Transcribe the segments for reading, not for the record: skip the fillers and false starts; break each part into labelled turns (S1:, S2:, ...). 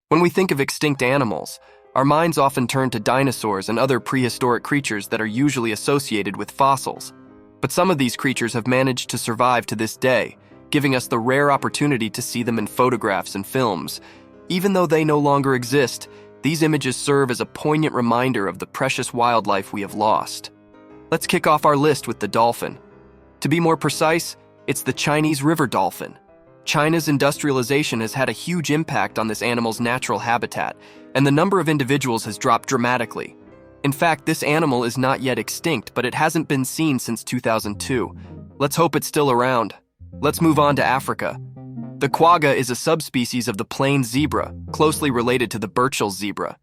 S1: When we think of extinct animals, our minds often turn to dinosaurs and other prehistoric creatures that are usually associated with fossils. But some of these creatures have managed to survive to this day, giving us the rare opportunity to see them in photographs and films. Even though they no longer exist, these images serve as a poignant reminder of the precious wildlife we have lost. Let's kick off our list with the dolphin. To be more precise, it's the Chinese river dolphin. China's industrialization has had a huge impact on this animal's natural habitat, and the number of individuals has dropped dramatically. In fact, this animal is not yet extinct, but it hasn't been seen since 2002. Let's hope it's still around. Let's move on to Africa. The quagga is a subspecies of the plain zebra, closely related to the Burchell's zebra.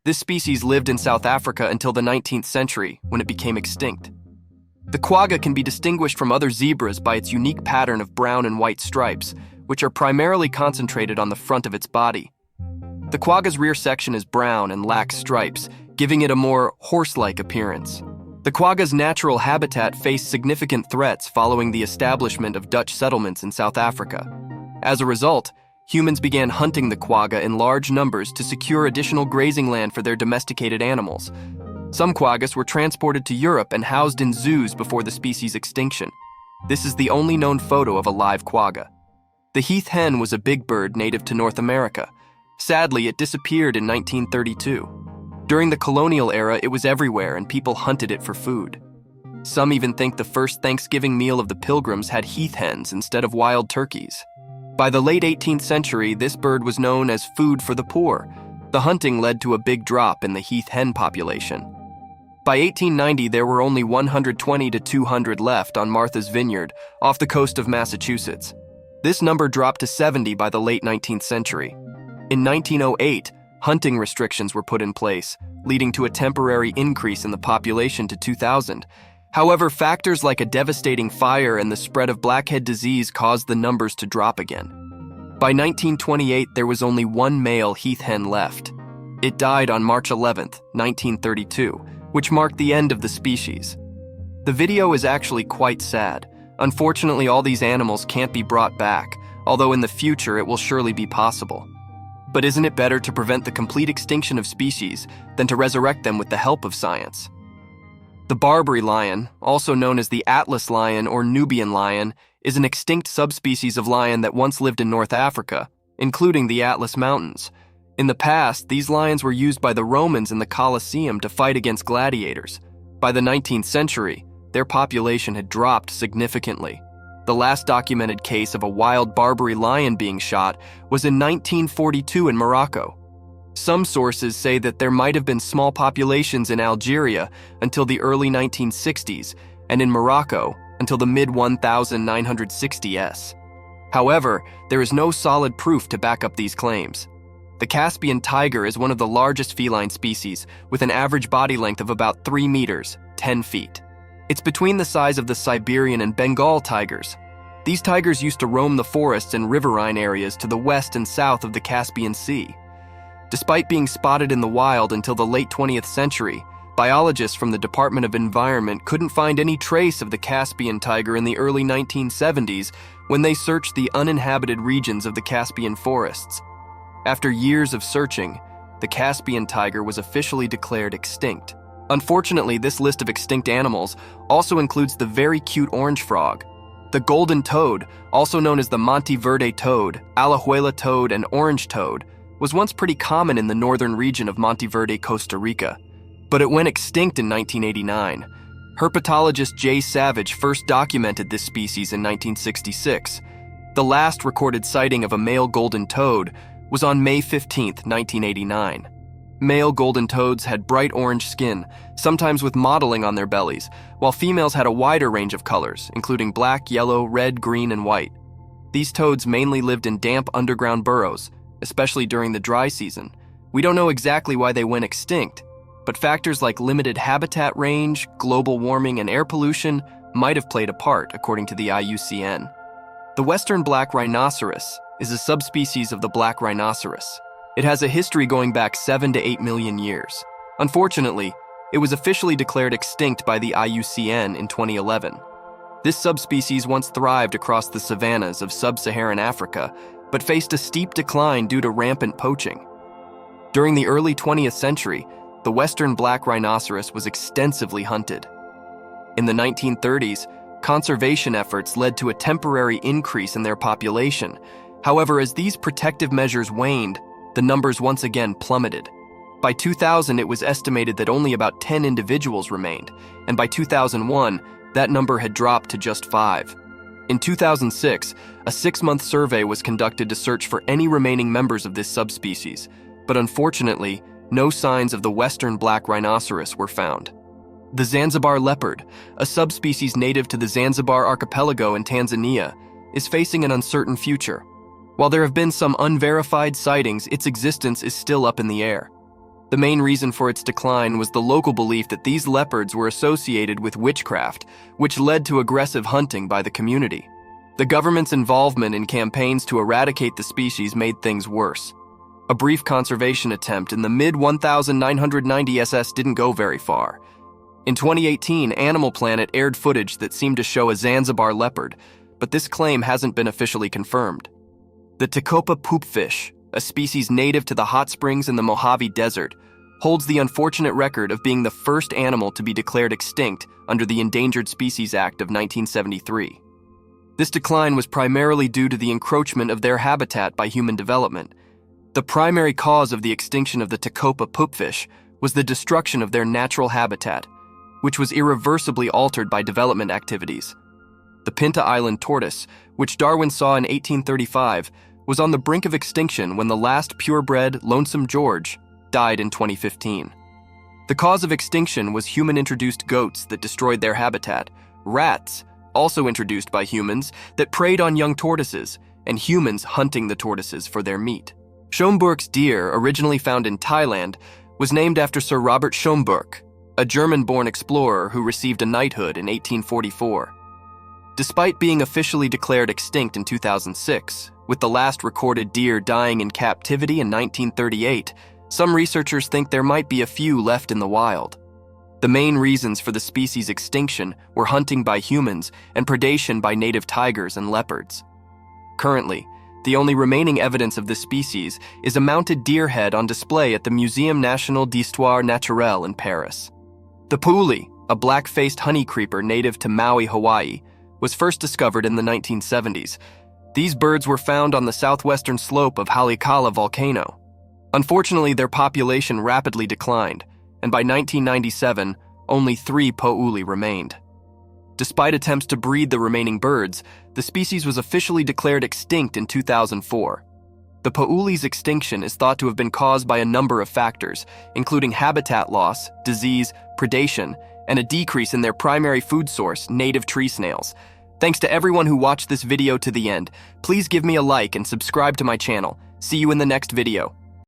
S1: This species lived in South Africa until the 19th century, when it became extinct. The quagga can be distinguished from other zebras by its unique pattern of brown and white stripes, which are primarily concentrated on the front of its body. The quagga's rear section is brown and lacks stripes, giving it a more horse-like appearance. The quagga's natural habitat faced significant threats following the establishment of Dutch settlements in South Africa. As a result, humans began hunting the quagga in large numbers to secure additional grazing land for their domesticated animals. Some quaggas were transported to Europe and housed in zoos before the species' extinction. This is the only known photo of a live quagga. The Heath hen was a big bird native to North America. Sadly, it disappeared in 1932. During the colonial era, it was everywhere and people hunted it for food. Some even think the first Thanksgiving meal of the Pilgrims had heath hens instead of wild turkeys. By the late 18th century, this bird was known as food for the poor. The hunting led to a big drop in the heath hen population. By 1890, there were only 120 to 200 left on Martha's Vineyard, off the coast of Massachusetts. This number dropped to 70 by the late 19th century. In 1908, hunting restrictions were put in place, leading to a temporary increase in the population to 2,000. However, factors like a devastating fire and the spread of blackhead disease caused the numbers to drop again. By 1928, there was only one male heath hen left. It died on March 11, 1932, which marked the end of the species. The video is actually quite sad. Unfortunately, all these animals can't be brought back, although in the future it will surely be possible. But isn't it better to prevent the complete extinction of species than to resurrect them with the help of science? The Barbary lion, also known as the Atlas lion or Nubian lion, is an extinct subspecies of lion that once lived in North Africa, including the Atlas Mountains. In the past, these lions were used by the Romans in the Colosseum to fight against gladiators. By the 19th century, their population had dropped significantly. The last documented case of a wild Barbary lion being shot was in 1942 in Morocco. Some sources say that there might have been small populations in Algeria until the early 1960s, and in Morocco until the mid-1960s. However, there is no solid proof to back up these claims. The Caspian tiger is one of the largest feline species, with an average body length of about 3 meters, 10 feet. It's between the size of the Siberian and Bengal tigers. These tigers used to roam the forests and riverine areas to the west and south of the Caspian Sea. Despite being spotted in the wild until the late 20th century, biologists from the Department of Environment couldn't find any trace of the Caspian tiger in the early 1970s when they searched the uninhabited regions of the Caspian forests. After years of searching, the Caspian tiger was officially declared extinct. Unfortunately, this list of extinct animals also includes the very cute orange frog. The golden toad, also known as the Monteverde toad, Alajuela toad, and orange toad, was once pretty common in the northern region of Monteverde, Costa Rica. But it went extinct in 1989. Herpetologist J. Savage first documented this species in 1966. The last recorded sighting of a male golden toad was on May 15, 1989. Male golden toads had bright orange skin, sometimes with mottling on their bellies, while females had a wider range of colors, including black, yellow, red, green, and white. These toads mainly lived in damp underground burrows, especially during the dry season. We don't know exactly why they went extinct, but factors like limited habitat range, global warming, and air pollution might have played a part, according to the IUCN. The western black rhinoceros is a subspecies of the black rhinoceros. It has a history going back 7 to 8 million years. Unfortunately, it was officially declared extinct by the IUCN in 2011. This subspecies once thrived across the savannas of sub-Saharan Africa, but faced a steep decline due to rampant poaching. During the early 20th century, the western black rhinoceros was extensively hunted. In the 1930s, conservation efforts led to a temporary increase in their population. However, as these protective measures waned, the numbers once again plummeted. By 2000, it was estimated that only about 10 individuals remained, and by 2001, that number had dropped to just 5. In 2006, a 6-month survey was conducted to search for any remaining members of this subspecies, but unfortunately, no signs of the western black rhinoceros were found. The Zanzibar leopard, a subspecies native to the Zanzibar archipelago in Tanzania, is facing an uncertain future. While there have been some unverified sightings, its existence is still up in the air. The main reason for its decline was the local belief that these leopards were associated with witchcraft, which led to aggressive hunting by the community. The government's involvement in campaigns to eradicate the species made things worse. A brief conservation attempt in the mid-1990 SS didn't go very far. In 2018, Animal Planet aired footage that seemed to show a Zanzibar leopard, but this claim hasn't been officially confirmed. The Tecopa poopfish, a species native to the hot springs in the Mojave Desert, holds the unfortunate record of being the first animal to be declared extinct under the Endangered Species Act of 1973. This decline was primarily due to the encroachment of their habitat by human development. The primary cause of the extinction of the Tecopa poopfish was the destruction of their natural habitat, which was irreversibly altered by development activities. The Pinta Island tortoise, which Darwin saw in 1835, was on the brink of extinction when the last purebred Lonesome George died in 2015. The cause of extinction was human-introduced goats that destroyed their habitat, rats, also introduced by humans, that preyed on young tortoises, and humans hunting the tortoises for their meat. Schomburgk's deer, originally found in Thailand, was named after Sir Robert Schomburgk, a German-born explorer who received a knighthood in 1844. Despite being officially declared extinct in 2006, with the last recorded deer dying in captivity in 1938, some researchers think there might be a few left in the wild. The main reasons for the species' extinction were hunting by humans and predation by native tigers and leopards. Currently, the only remaining evidence of this species is a mounted deer head on display at the Muséum National d'Histoire Naturelle in Paris. The Poouli, a black-faced honey creeper native to Maui, Hawaii, was first discovered in the 1970s. These birds were found on the southwestern slope of Haleakala volcano. Unfortunately, their population rapidly declined, and by 1997, only 3 Poouli remained. Despite attempts to breed the remaining birds, the species was officially declared extinct in 2004. The Poouli's extinction is thought to have been caused by a number of factors, including habitat loss, disease, predation, and a decrease in their primary food source, native tree snails. Thanks to everyone who watched this video to the end. Please give me a like and subscribe to my channel. See you in the next video.